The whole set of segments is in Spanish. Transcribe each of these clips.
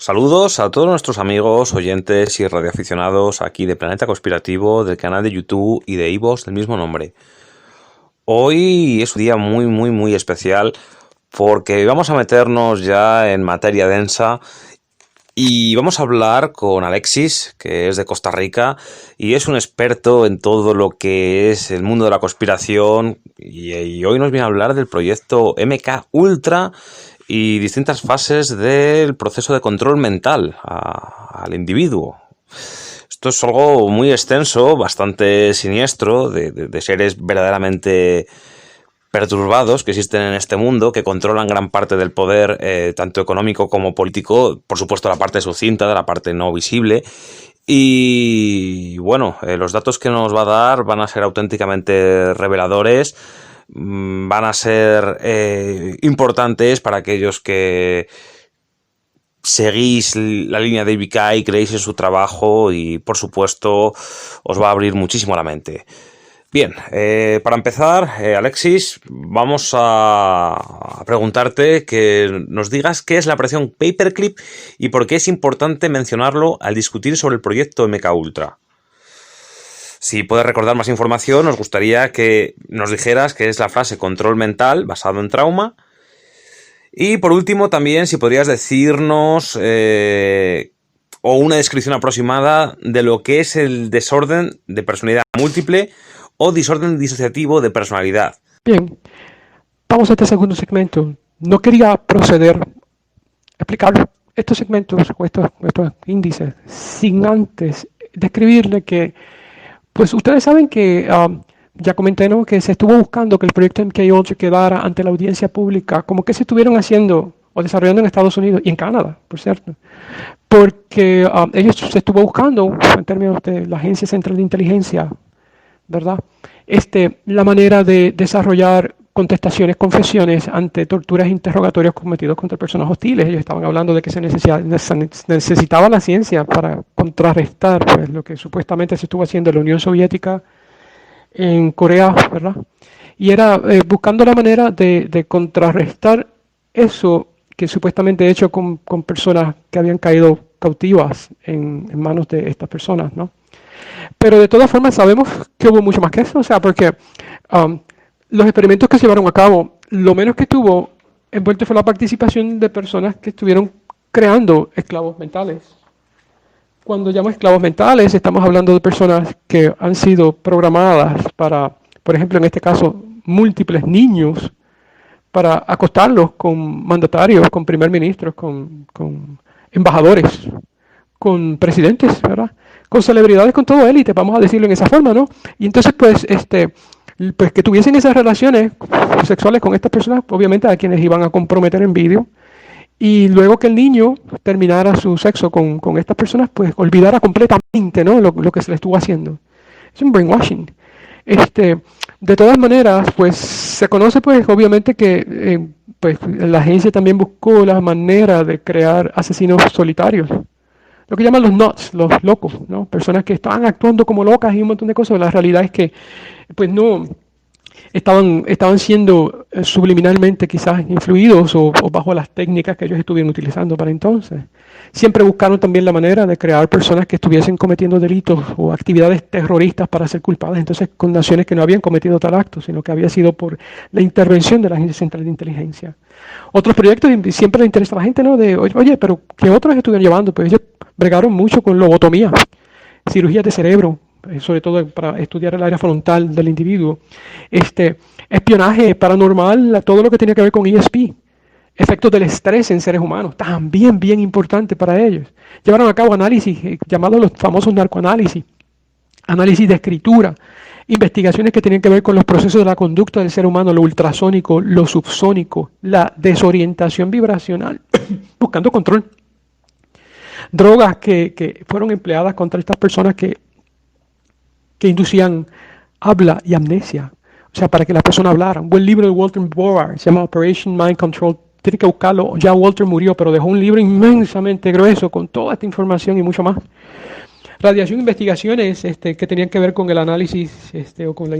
Saludos a todos nuestros amigos, oyentes y radioaficionados aquí de Planeta Conspirativo, del canal de YouTube y de iVoox del mismo nombre. Hoy es un día muy especial porque vamos a meternos ya en materia densa y vamos a hablar con Alexis, que es de Costa Rica y es un experto en todo lo que es el mundo de la conspiración y hoy nos viene a hablar del proyecto MK Ultra y distintas fases del proceso de control mental al individuo. Esto es algo muy extenso, bastante siniestro, de seres verdaderamente perturbados que existen en este mundo, que controlan gran parte del poder, tanto económico como político, por supuesto la parte sucinta, de la parte no visible. Y bueno, los datos que nos va a dar van a ser auténticamente reveladores, van a ser importantes para aquellos que seguís la línea de IBK y creéis en su trabajo y por supuesto os va a abrir muchísimo la mente. Bien, para empezar, Alexis, vamos a preguntarte que nos digas qué es la operación Paperclip y por qué es importante mencionarlo al discutir sobre el proyecto MK Ultra. Si puedes recordar más información, nos gustaría que nos dijeras qué es la frase control mental basado en trauma. Y por último, también si podrías decirnos o una descripción aproximada de lo que es el desorden de personalidad múltiple o desorden disociativo de personalidad. Bien, vamos a este segundo segmento. No quería proceder a explicar estos segmentos o estos índices sin antes describirle que, pues ustedes saben que ya comenté, ¿no?, que se estuvo buscando que el proyecto MK Ultra quedara ante la audiencia pública, como que se estuvieron haciendo o desarrollando en Estados Unidos y en Canadá, por cierto, porque ellos se estuvo buscando en términos de la Agencia Central de Inteligencia, ¿verdad? La manera de desarrollar contestaciones, confesiones ante torturas e interrogatorios cometidos contra personas hostiles. Ellos estaban hablando de que se necesitaba la ciencia para contrarrestar, pues, lo que supuestamente se estuvo haciendo en la Unión Soviética, en Corea, ¿verdad? Y era buscando la manera de contrarrestar eso que supuestamente hecho con personas que habían caído cautivas en manos de estas personas, ¿no? Pero de todas formas sabemos que hubo mucho más que eso, o sea, porque los experimentos que se llevaron a cabo, lo menos que estuvo envuelto fue la participación de personas que estuvieron creando esclavos mentales. Cuando llamo esclavos mentales, estamos hablando de personas que han sido programadas para, por ejemplo, en este caso, múltiples niños, para acostarlos con mandatarios, con primer ministros, con embajadores, con presidentes, ¿verdad?, con celebridades, con todo élite, vamos a decirlo en esa forma, ¿no? Y entonces, pues que tuviesen esas relaciones sexuales con estas personas, obviamente a quienes iban a comprometer en vídeo, y luego que el niño terminara su sexo con estas personas, pues olvidara completamente, ¿no?, lo que se le estuvo haciendo. Es un brainwashing. De todas maneras, pues se conoce, pues obviamente que pues la agencia también buscó la manera de crear asesinos solitarios, lo que llaman los nuts, los locos, ¿no? Personas que estaban actuando como locas y un montón de cosas. La realidad es que pues no estaban siendo subliminalmente quizás influidos o bajo las técnicas que ellos estuvieron utilizando para entonces. Siempre buscaron también la manera de crear personas que estuviesen cometiendo delitos o actividades terroristas para ser culpadas, entonces con naciones que no habían cometido tal acto, sino que había sido por la intervención de la Agencia Central de Inteligencia. Otros proyectos, y siempre le interesa a la gente, ¿no?, de, oye, pero ¿qué otros estuvieron llevando? Pues ellos bregaron mucho con lobotomía, cirugías de cerebro, sobre todo para estudiar el área frontal del individuo, espionaje paranormal, todo lo que tenía que ver con ESP, efectos del estrés en seres humanos, también bien importante para ellos. Llevaron a cabo análisis llamados los famosos narcoanálisis, análisis de escritura, investigaciones que tenían que ver con los procesos de la conducta del ser humano, lo ultrasónico, lo subsónico, la desorientación vibracional, buscando control. Drogas que fueron empleadas contra estas personas que inducían habla y amnesia, o sea, para que la persona hablara. Un buen libro de Walter Bohr se llama Operation Mind Control, tiene que buscarlo. Ya Walter murió, pero dejó un libro inmensamente grueso con toda esta información y mucho más. Radiación, investigaciones que tenían que ver con el análisis o con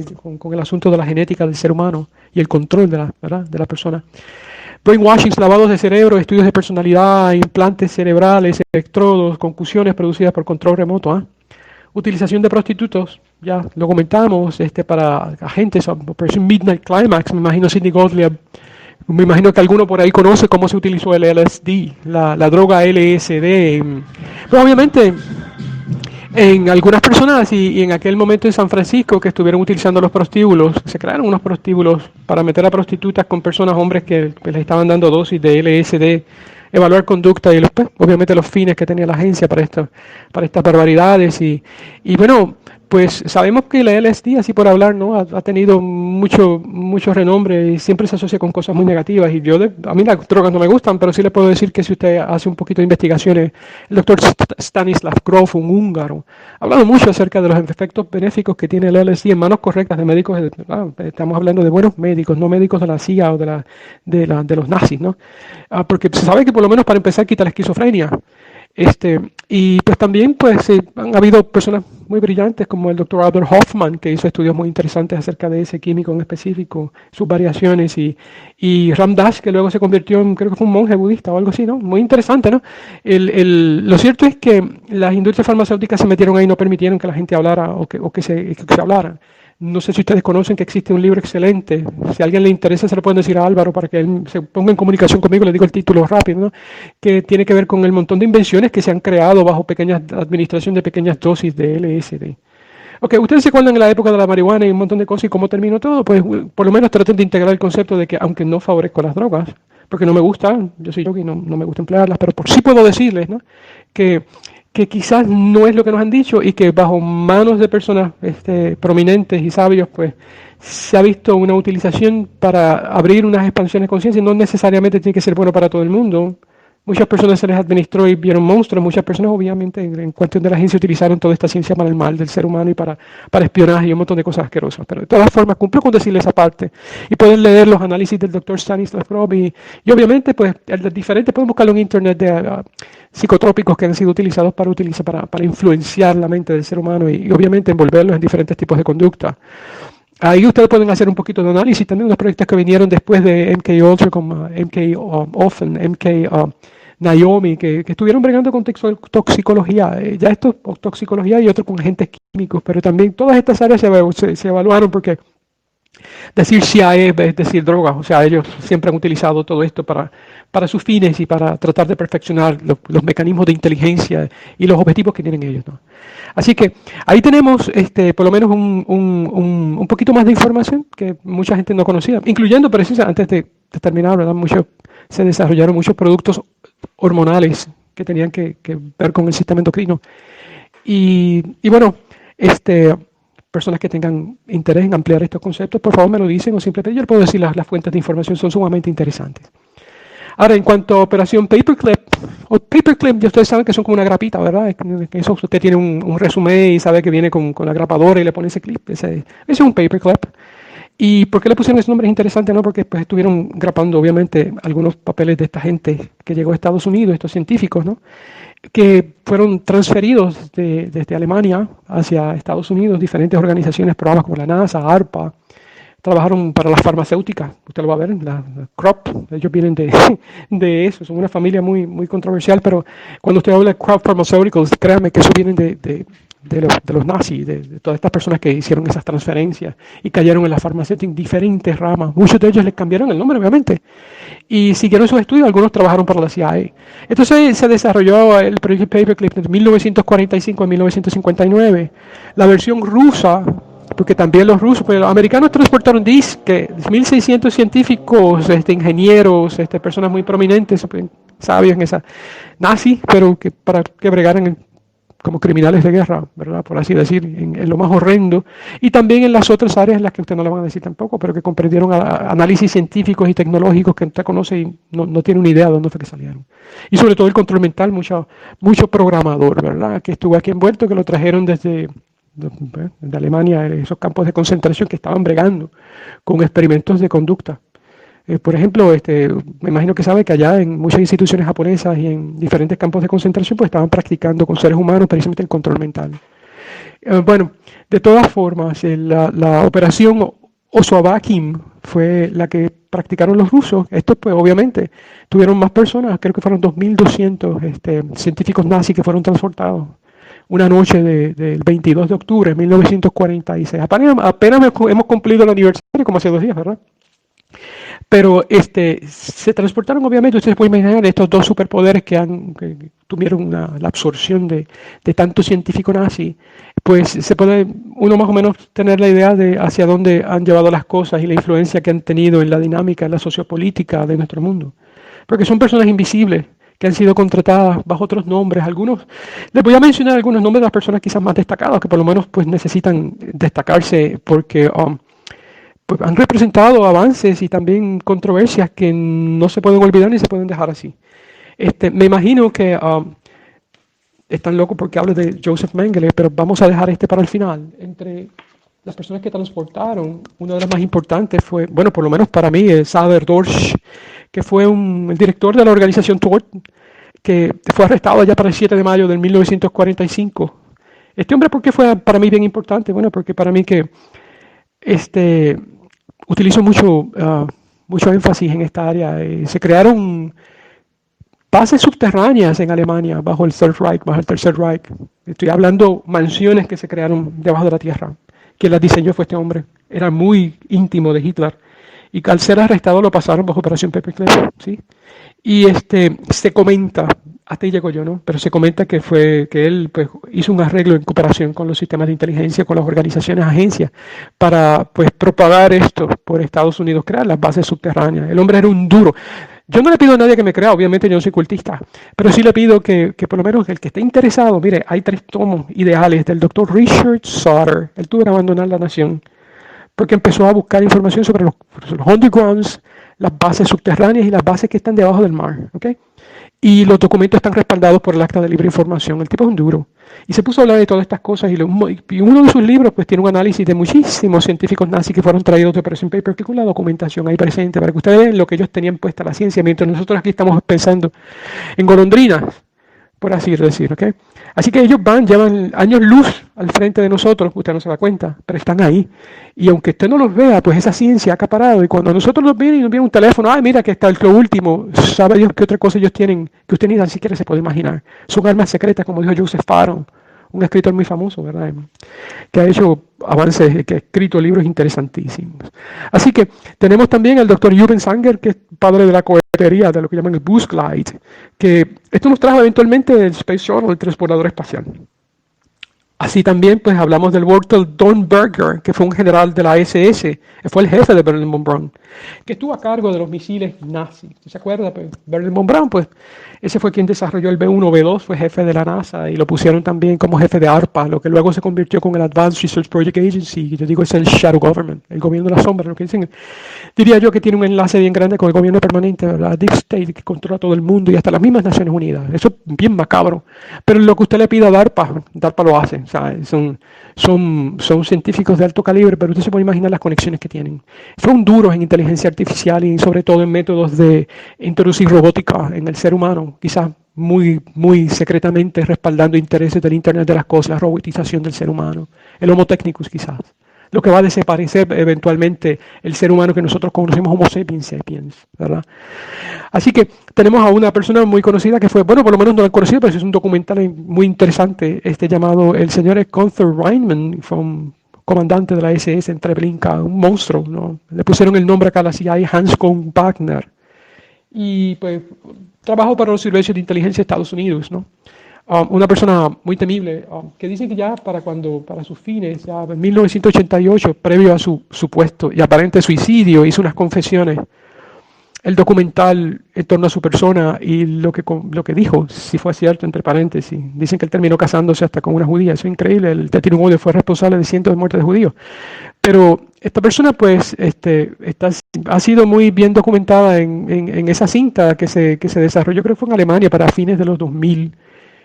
el asunto de la genética del ser humano y el control de la persona. brainwashings, lavados de cerebro, estudios de personalidad, implantes cerebrales, electrodos, concusiones producidas por control remoto. Utilización de prostitutos, ya lo comentamos, para agentes, Operation Midnight Climax, me imagino Sidney Gottlieb, me imagino que alguno por ahí conoce cómo se utilizó el LSD, la droga LSD. Pero obviamente en algunas personas y en aquel momento en San Francisco que estuvieron utilizando los prostíbulos, se crearon unos prostíbulos para meter a prostitutas con personas, hombres que les estaban dando dosis de LSD, evaluar conducta y pues, obviamente los fines que tenía la agencia para estas barbaridades. Y bueno, pues sabemos que la LSD, así por hablar, ¿no? Ha tenido mucho renombre y siempre se asocia con cosas muy negativas. Y a mí las drogas no me gustan, pero sí le puedo decir que si usted hace un poquito de investigaciones, el doctor Stanislav Grof, un húngaro, ha hablado mucho acerca de los efectos benéficos que tiene el LSD en manos correctas de médicos. Estamos hablando de buenos médicos, no médicos de la CIA o de los nazis, ¿no? Porque se sabe que por lo menos para empezar quita la esquizofrenia. Y pues también pues han habido personas muy brillantes como el doctor Albert Hoffman, que hizo estudios muy interesantes acerca de ese químico en específico, sus variaciones, y Ram Dass, que luego se convirtió en, creo que fue un monje budista o algo así, ¿no? Muy interesante, ¿no? Lo cierto es que las industrias farmacéuticas se metieron ahí y no permitieron que la gente hablara o que se hablara. No sé si ustedes conocen que existe un libro excelente. Si a alguien le interesa, se lo pueden decir a Álvaro para que él se ponga en comunicación conmigo. Le digo el título rápido, ¿no? Que tiene que ver con el montón de invenciones que se han creado bajo administración de pequeñas dosis de LSD. Ok, ustedes se acuerdan en la época de la marihuana y un montón de cosas y cómo terminó todo. Pues por lo menos traten de integrar el concepto de que, aunque no favorezco las drogas, porque no me gusta, yo soy yogi, no me gusta emplearlas, pero sí puedo decirles, ¿no? Que quizás no es lo que nos han dicho y que bajo manos de personas prominentes y sabios, pues se ha visto una utilización para abrir unas expansiones de conciencia. No necesariamente tiene que ser bueno para todo el mundo. Muchas personas se les administró y vieron monstruos. Muchas personas, obviamente, en cuestión de la agencia, utilizaron toda esta ciencia para el mal del ser humano y para espionaje y un montón de cosas asquerosas. Pero de todas formas, cumplo con decirles esa parte. Y pueden leer los análisis del doctor Stanislav Grof y obviamente, pues, el diferente, pueden buscarlo en internet de psicotrópicos que han sido utilizados para influenciar la mente del ser humano y obviamente envolverlos en diferentes tipos de conducta. Ahí ustedes pueden hacer un poquito de análisis. También unos proyectos que vinieron después de MK Ultra, como MK Often, MK Naomi, que estuvieron bregando con toxicología. Ya esto, toxicología y otro con agentes químicos, pero también todas estas áreas se evaluaron porque decir CIA es decir drogas. O sea, ellos siempre han utilizado todo esto para sus fines y para tratar de perfeccionar los mecanismos de inteligencia y los objetivos que tienen ellos, ¿no? Así que ahí tenemos por lo menos un poquito más de información que mucha gente no conocía, incluyendo, precisamente antes de terminar, ¿verdad? Se desarrollaron muchos productos hormonales que tenían que ver con el sistema endocrino. Y bueno, personas que tengan interés en ampliar estos conceptos, por favor me lo dicen o simplemente yo les puedo decir las fuentes de información son sumamente interesantes. Ahora, en cuanto a operación Paperclip, ya ustedes saben que son como una grapita, ¿verdad? Eso usted tiene un resumen y sabe que viene con la grapadora y le pone ese clip. Ese es un Paperclip. ¿Y por qué le pusieron ese nombre? Es interesante, ¿no? Porque pues, estuvieron grapando, obviamente, algunos papeles de esta gente que llegó a Estados Unidos, estos científicos, ¿no? Que fueron transferidos desde Alemania hacia Estados Unidos, diferentes organizaciones, programas como la NASA, ARPA, trabajaron para las farmacéuticas, usted lo va a ver, la Crop, ellos vienen de eso, son una familia muy controversial, pero cuando usted habla de Crop Pharmaceuticals, créame que eso vienen de los nazis, de todas estas personas que hicieron esas transferencias y cayeron en la farmacéutica en diferentes ramas. Muchos de ellos les cambiaron el nombre, obviamente, y siguieron sus estudios, algunos trabajaron para la CIA. Entonces se desarrolló el Project Paperclip de 1945 a 1959. La versión rusa, porque también los rusos, pues los americanos transportaron que 1.600 científicos, ingenieros, personas muy prominentes, sabios en esa nazi, pero que para que bregaran como criminales de guerra, ¿verdad? Por así decir, en lo más horrendo, y también en las otras áreas en las que usted no le van a decir tampoco, pero que comprendieron análisis científicos y tecnológicos que usted conoce y no tiene una idea de dónde fue que salieron. Y sobre todo el control mental, mucho programador, ¿verdad? Que estuvo aquí envuelto, que lo trajeron desde de Alemania, esos campos de concentración que estaban bregando con experimentos de conducta. Por ejemplo, me imagino que sabe que allá en muchas instituciones japonesas y en diferentes campos de concentración pues estaban practicando con seres humanos precisamente el control mental. Bueno, de todas formas, la operación Osoabakim fue la que practicaron los rusos. Estos, pues, obviamente, tuvieron más personas, creo que fueron 2.200 científicos nazis que fueron transportados una noche del 22 de octubre de 1946. Apenas hemos cumplido el aniversario, como hace 2 días, ¿verdad? Pero se transportaron, obviamente, ustedes pueden imaginar estos dos superpoderes que tuvieron la absorción de tanto científico nazi, pues se puede uno más o menos tener la idea de hacia dónde han llevado las cosas y la influencia que han tenido en la dinámica, en la sociopolítica de nuestro mundo. Porque son personas invisibles que han sido contratadas bajo otros nombres. Algunos, les voy a mencionar algunos nombres de las personas quizás más destacadas, que por lo menos pues necesitan destacarse porque pues han representado avances y también controversias que no se pueden olvidar ni se pueden dejar así. Me imagino que están locos porque hablo de Joseph Mengele, pero vamos a dejar para el final. Entre las personas que transportaron, una de las más importantes fue, bueno, por lo menos para mí, Saber Dorsch, que fue el director de la organización TORT, que fue arrestado ya para el 7 de mayo de 1945. Este hombre, ¿por qué fue para mí bien importante? Bueno, porque para mí que utilizo mucho énfasis en esta área. Se crearon bases subterráneas en Alemania bajo el Third Reich, bajo el Tercer Reich. Estoy hablando mansiones que se crearon debajo de la tierra. Quien las diseñó fue este hombre. Era muy íntimo de Hitler. Y al ser arrestado lo pasaron bajo Operación Paperclip, ¿sí? Y se comenta, hasta ahí llego yo, ¿no? Pero se comenta que él pues, hizo un arreglo en cooperación con los sistemas de inteligencia, con las organizaciones, agencias, para pues propagar esto por Estados Unidos, crear las bases subterráneas. El hombre era un duro. Yo no le pido a nadie que me crea, obviamente yo no soy cultista, pero sí le pido que por lo menos el que esté interesado, mire, hay 3 tomos ideales del doctor Richard Sauter. Él tuvo que abandonar la nación porque empezó a buscar información sobre los undergrounds, las bases subterráneas y las bases que están debajo del mar, ¿ok? Y los documentos están respaldados por el Acta de Libre Información. El tipo es un duro. Y se puso a hablar de todas estas cosas y uno de sus libros pues tiene un análisis de muchísimos científicos nazis que fueron traídos de Operación Paperclip con la documentación ahí presente para que ustedes vean lo que ellos tenían puesta la ciencia, mientras nosotros aquí estamos pensando en golondrinas, por así decir, ¿ok? Así que ellos llevan años luz al frente de nosotros, usted no se da cuenta, pero están ahí. Y aunque usted no los vea, pues esa ciencia ha acaparado. Y cuando nosotros nos vienen y nos viene un teléfono, ay, mira que está lo último, sabe Dios qué otra cosa ellos tienen que usted ni siquiera se puede imaginar. Son armas secretas, como dijo Joseph Farron, un escritor muy famoso, ¿verdad? Que ha hecho avances, que ha escrito libros interesantísimos. Así que tenemos también al doctor Juven Sanger, que es padre de la cohetería, de lo que llaman el Boost Glide, que esto nos trajo eventualmente el Space Shuttle, el transportador espacial. Así también, pues hablamos del Wortel Dornberger, que fue un general de la SS, fue el jefe de Berlin von Braun, que estuvo a cargo de los misiles nazis. ¿Se acuerda? Pues, Berlin von Braun, pues ese fue quien desarrolló el B-1, B-2, fue jefe de la NASA y lo pusieron también como jefe de ARPA, lo que luego se convirtió con el Advanced Research Project Agency, que yo digo es el Shadow Government, el gobierno de la sombra, lo que dicen. Diría yo que tiene un enlace bien grande con el gobierno permanente, la Deep State, que controla todo el mundo y hasta las mismas Naciones Unidas. Eso es bien macabro. Pero lo que usted le pida a DARPA lo hace. O sea, son científicos de alto calibre, pero usted se puede imaginar las conexiones que tienen. Son duros en inteligencia artificial y sobre todo en métodos de introducir robótica en el ser humano, quizás muy, muy secretamente respaldando intereses del Internet de las cosas, la robotización del ser humano, el Homo Technicus quizás, lo que va a desaparecer eventualmente el ser humano que nosotros conocemos Homo sapiens sapiens, ¿verdad? Así que tenemos a una persona muy conocida que fue, bueno, por lo menos no la he conocido, pero es un documental muy interesante, llamado el señor Gunther Reinmann, fue un comandante de la SS en Treblinka, un monstruo, ¿no? Le pusieron el nombre acá a la CIA, Hans von Wagner, y pues trabajó para los servicios de inteligencia de Estados Unidos, ¿no? Una persona muy temible, que dicen que ya para sus fines, ya en 1988, previo a su supuesto y aparente suicidio, hizo unas confesiones. El documental en torno a su persona y lo que dijo, si fue cierto, entre paréntesis. Dicen que él terminó casándose hasta con una judía. Eso es increíble. El Tetirumode fue responsable de cientos de muertes de judíos. Pero esta persona, pues, ha sido muy bien documentada en esa cinta que se desarrolló, creo que fue en Alemania, para fines de los 2000.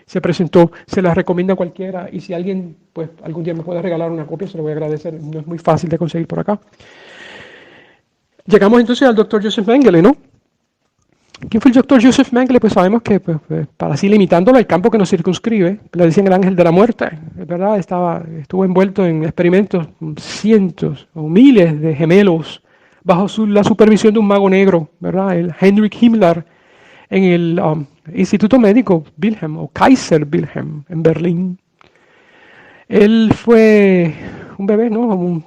Se presentó, se la recomiendo a cualquiera. Y si alguien, pues, algún día me puede regalar una copia, se lo voy a agradecer. No es muy fácil de conseguir por acá. Llegamos entonces al doctor Joseph Mengele, ¿no? ¿Quién fue el doctor Joseph Mengele? Pues sabemos que, para así limitándolo al campo que nos circunscribe, le decían el ángel de la muerte, ¿verdad? Estuvo envuelto en experimentos, cientos o miles de gemelos bajo la supervisión de un mago negro, ¿verdad? El Heinrich Himmler, en el Instituto Médico Wilhelm o Kaiser Wilhelm en Berlín. Él fue un bebé, ¿no?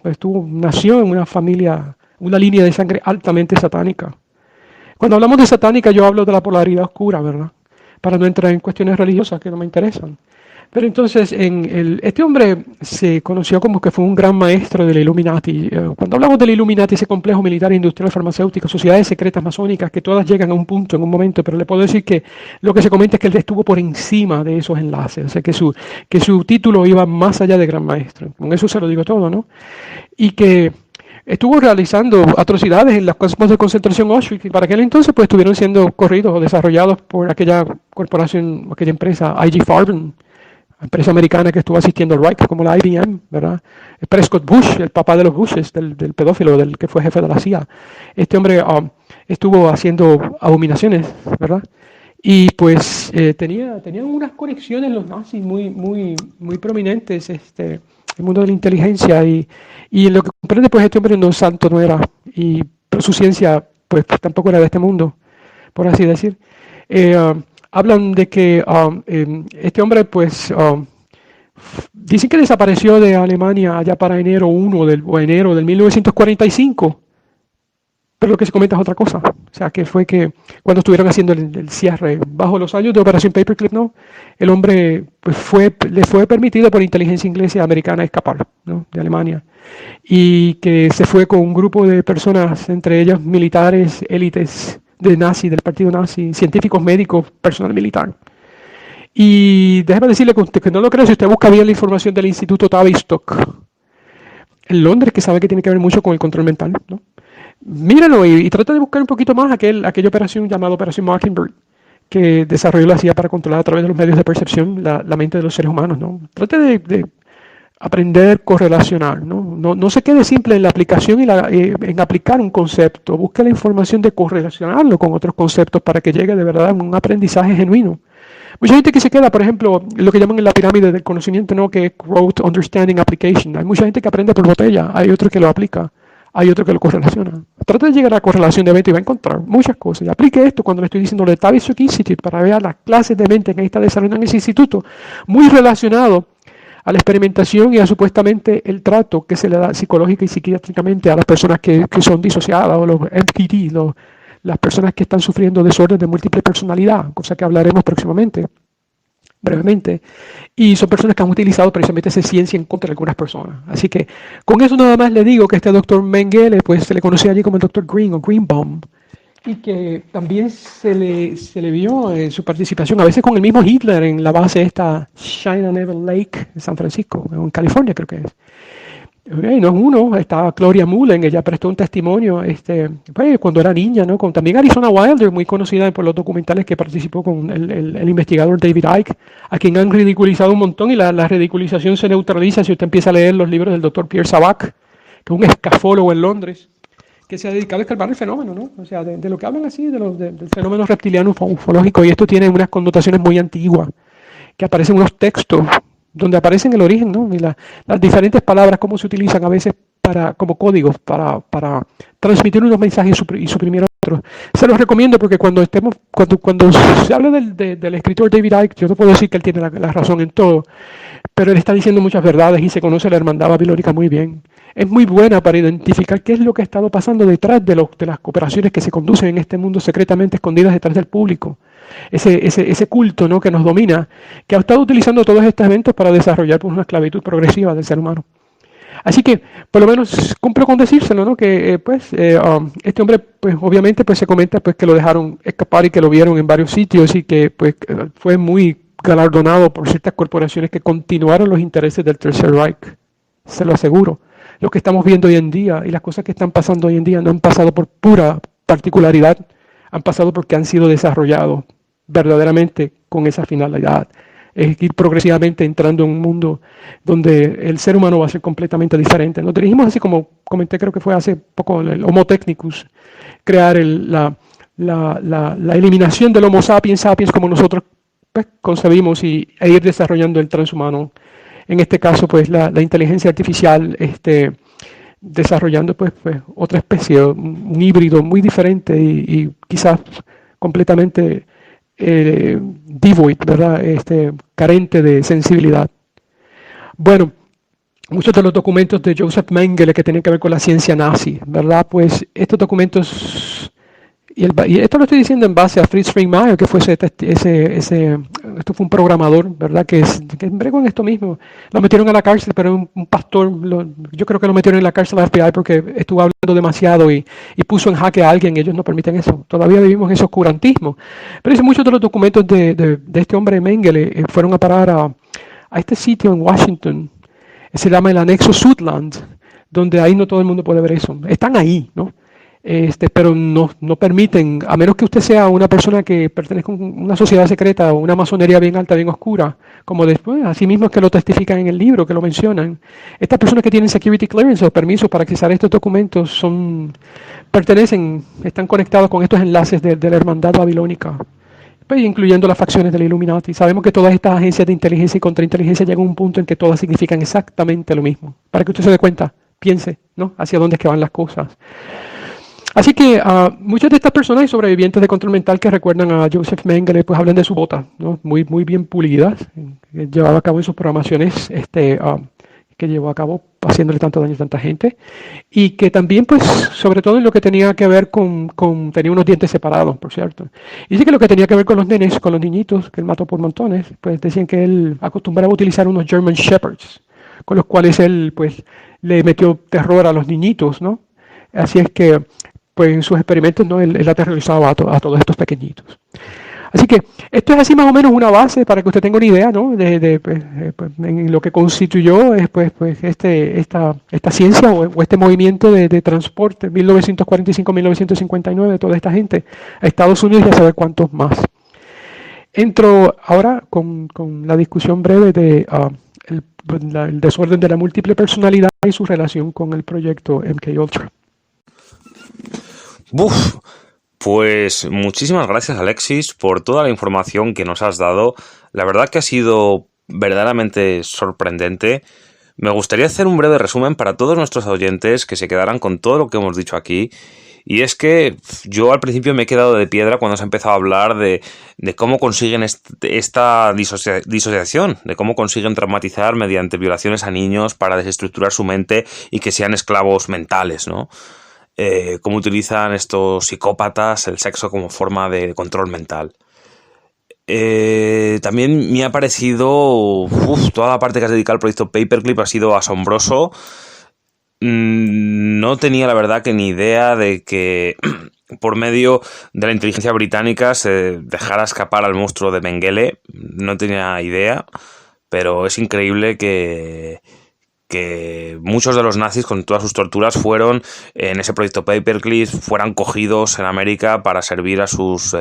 Nació en una familia, una línea de sangre altamente satánica. Cuando hablamos de satánica, yo hablo de la polaridad oscura, ¿verdad? Para no entrar en cuestiones religiosas que no me interesan. Pero entonces, este hombre se conoció como que fue un gran maestro del Illuminati. Cuando hablamos del Illuminati, ese complejo militar, industrial, farmacéutico, sociedades secretas masónicas, que todas llegan a un punto, en un momento, pero le puedo decir que lo que se comenta es que él estuvo por encima de esos enlaces, o sea, que su título iba más allá de gran maestro. Con eso se lo digo todo, ¿no? Y que estuvo realizando atrocidades en los campos de concentración Auschwitz y para aquel entonces pues estuvieron siendo corridos o desarrollados por aquella corporación, aquella empresa, IG Farben, empresa americana que estuvo asistiendo al Reich, como la IBM, ¿verdad? Prescott Bush, el papá de los Bushes, del pedófilo, del que fue jefe de la CIA. Este hombre estuvo haciendo abominaciones, ¿verdad? Y pues tenían unas conexiones los nazis muy prominentes, el mundo de la inteligencia y lo que comprende pues este hombre no santo no era, pero su ciencia pues tampoco era de este mundo, por así decir. Hablan de que este hombre pues dicen que desapareció de Alemania allá para enero del 1945, pero lo que se comenta es otra cosa. O sea, que fue que cuando estuvieron haciendo el cierre, bajo los años de Operación Paperclip, ¿no? El hombre pues le fue permitido por inteligencia inglesa y americana escapar, ¿no? De Alemania. Y que se fue con un grupo de personas, entre ellos militares, élites de nazi, del partido nazi, científicos, médicos, personal militar. Y déjeme decirle que no lo creo si usted busca bien la información del Instituto Tavistock en Londres, que sabe que tiene que ver mucho con el control mental, ¿no? Míralo y trata de buscar un poquito más aquella operación llamada Operación Mockingbird, que desarrolló la CIA para controlar a través de los medios de percepción la mente de los seres humanos, ¿no? Trate de aprender a correlacionar, ¿no? No se quede simple en la aplicación en aplicar un concepto. Busque la información de correlacionarlo con otros conceptos para que llegue de verdad a un aprendizaje genuino. Mucha gente que se queda, por ejemplo, lo que llaman en la pirámide del conocimiento, ¿no? Que es growth, understanding, application. Hay mucha gente que aprende por botella, hay otro que lo aplica, hay otro que lo correlaciona. Trata de llegar a la correlación de mente y va a encontrar muchas cosas. Y aplique esto cuando le estoy diciendo de Tavistock Institute para ver las clases de mente que ahí está desarrollando en ese instituto, muy relacionado a la experimentación y a supuestamente el trato que se le da psicológica y psiquiátricamente a las personas que son disociadas o los MPD, las personas que están sufriendo desorden de múltiple personalidad, cosa que hablaremos próximamente, brevemente, y son personas que han utilizado precisamente esa ciencia en contra de algunas personas. Así que con eso nada más le digo que este doctor Mengele, pues se le conocía allí como el doctor Green o Greenbaum, y que también se le vio en su participación, a veces con el mismo Hitler, en la base esta Shenandoah Lake en San Francisco, en California creo que es. Okay, no es uno, está Gloria Mullen, ella prestó un testimonio pues, cuando era niña, ¿no? También Arizona Wilder, muy conocida por los documentales que participó con el investigador David Icke, a quien han ridiculizado un montón y la ridiculización se neutraliza si usted empieza a leer los libros del doctor Pierre Sabac, que es un escafólogo en Londres, que se ha dedicado a escarbar el fenómeno, ¿no? O sea, de lo que hablan así, del fenómeno reptiliano ufológico, y esto tiene unas connotaciones muy antiguas, que aparecen unos textos donde aparecen el origen, ¿no? Y las diferentes palabras, cómo se utilizan a veces como códigos para transmitir unos mensajes y suprimir otros. Se los recomiendo porque cuando se habla del escritor David Icke, yo no puedo decir que él tiene la razón en todo, pero él está diciendo muchas verdades y se conoce la hermandad babilónica muy bien. Es muy buena para identificar qué es lo que ha estado pasando detrás de las cooperaciones que se conducen en este mundo secretamente escondidas detrás del público. Ese culto, ¿no? Que nos domina, que ha estado utilizando todos estos eventos para desarrollar pues, una esclavitud progresiva del ser humano. Así que, por lo menos, cumplo con decírselo, ¿no? Que este hombre, pues obviamente, pues se comenta pues, que lo dejaron escapar y que lo vieron en varios sitios y que pues, fue muy galardonado por ciertas corporaciones que continuaron los intereses del Tercer Reich. Se lo aseguro. Lo que estamos viendo hoy en día y las cosas que están pasando hoy en día no han pasado por pura particularidad, han pasado porque han sido desarrollados verdaderamente con esa finalidad. Es ir progresivamente entrando en un mundo donde el ser humano va a ser completamente diferente. Nos dirigimos así como comenté, creo que fue hace poco, el Homo Technicus, crear la eliminación del Homo sapiens sapiens como nosotros pues, concebimos e ir desarrollando el transhumano. En este caso, pues la inteligencia artificial desarrollando pues otra especie, un híbrido muy diferente y quizás completamente devoid, ¿verdad? Carente de sensibilidad. Bueno, muchos de los documentos de Joseph Mengele que tienen que ver con la ciencia nazi, ¿verdad? Pues estos documentos, y esto lo estoy diciendo en base a Fritz Springmeier, que fue esto fue un programador, ¿verdad? Que bregó en esto mismo. Lo metieron a la cárcel, pero un pastor, yo creo que lo metieron en la cárcel al FBI porque estuvo hablando demasiado y puso en jaque a alguien. Ellos no permiten eso. Todavía vivimos en ese oscurantismo. Pero dice, muchos de los documentos de este hombre Mengele fueron a parar a este sitio en Washington. Se llama el anexo Suitland, donde ahí no todo el mundo puede ver eso. Están ahí, ¿no? Pero no permiten, a menos que usted sea una persona que pertenezca a una sociedad secreta o una masonería bien alta, bien oscura, como después, así mismo es que lo testifican en el libro, que lo mencionan. Estas personas que tienen security clearance o permisos para accesar estos documentos están conectados con estos enlaces de la hermandad babilónica, pues, incluyendo las facciones del Illuminati. Sabemos que todas estas agencias de inteligencia y contrainteligencia llegan a un punto en que todas significan exactamente lo mismo. Para que usted se dé cuenta, piense, ¿no? Hacia dónde es que van las cosas. Así que muchas de estas personas y sobrevivientes de control mental que recuerdan a Joseph Mengele, pues hablan de su bota, ¿no? Muy, muy bien pulidas, que llevaba a cabo en sus programaciones, que llevó a cabo haciéndole tanto daño a tanta gente, y que también, pues, sobre todo en lo que tenía que ver tenía unos dientes separados, por cierto. Y dice que lo que tenía que ver con los nenes, con los niñitos, que él mató por montones, pues decían que él acostumbraba a utilizar unos German Shepherds, con los cuales él, pues, le metió terror a los niñitos, ¿no? Así es que pues en sus experimentos, ¿no? Él aterrorizaba a todos estos pequeñitos. Así que esto es así más o menos una base para que usted tenga una idea, ¿no? Pues, en lo que constituyó esta ciencia o este movimiento de transporte 1945-1959 de toda esta gente a Estados Unidos y a saber cuántos más. Entro ahora con la discusión breve de el desorden de la múltiple personalidad y su relación con el proyecto MKUltra. Buf, pues muchísimas gracias, Alexis, por toda la información que nos has dado. La verdad que ha sido verdaderamente sorprendente. Me gustaría hacer un breve resumen para todos nuestros oyentes que se quedaran con todo lo que hemos dicho aquí. Y es que yo al principio me he quedado de piedra cuando se ha empezado a hablar de cómo consiguen esta disociación, de cómo consiguen traumatizar mediante violaciones a niños para desestructurar su mente y que sean esclavos mentales, ¿no? Cómo utilizan estos psicópatas el sexo como forma de control mental. También me ha parecido toda la parte que has dedicado al proyecto Paperclip ha sido asombroso. No tenía la verdad que ni idea de que por medio de la inteligencia británica se dejara escapar al monstruo de Mengele. No tenía idea, pero es increíble que muchos de los nazis con todas sus torturas fueron en ese proyecto Paperclip, fueran cogidos en América para servir a sus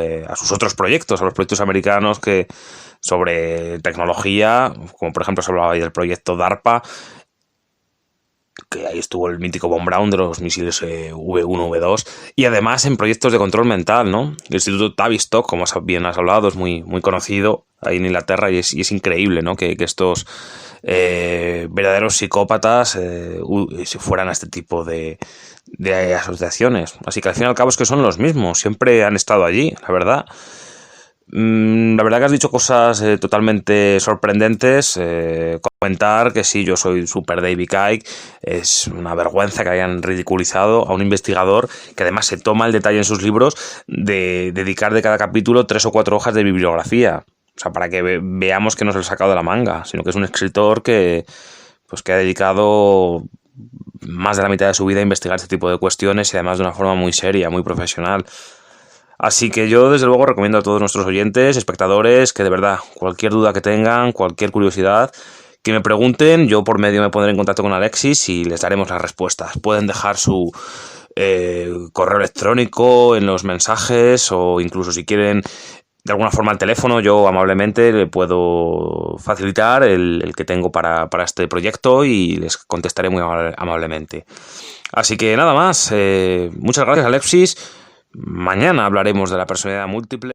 otros proyectos, a los proyectos americanos que sobre tecnología, como por ejemplo se hablaba ahí del proyecto DARPA, que ahí estuvo el mítico Von Braun de los misiles V1, V2, y además en proyectos de control mental, ¿no? El Instituto Tavistock, como bien has hablado, es muy, muy conocido ahí en Inglaterra y es increíble, ¿no? Que estos verdaderos psicópatas se fueran a este tipo de asociaciones. Así que al fin y al cabo es que son los mismos, siempre han estado allí, la verdad. La verdad que has dicho cosas totalmente sorprendentes. Comentar que sí, yo soy super David Icke. Es una vergüenza que hayan ridiculizado a un investigador que además se toma el detalle en sus libros de dedicar de cada capítulo 3 o 4 hojas de bibliografía. O sea, para que veamos que no se lo ha sacado de la manga, sino que es un escritor que ha dedicado más de la mitad de su vida a investigar este tipo de cuestiones y además de una forma muy seria, muy profesional. Así que yo desde luego recomiendo a todos nuestros oyentes, espectadores, que de verdad cualquier duda que tengan, cualquier curiosidad, que me pregunten. Yo por medio me pondré en contacto con Alexis y les daremos las respuestas. Pueden dejar su correo electrónico en los mensajes o incluso si quieren de alguna forma al teléfono, yo amablemente le puedo facilitar el que tengo para este proyecto y les contestaré muy amablemente. Así que nada más, muchas gracias, Alexis. Mañana hablaremos de la personalidad múltiple.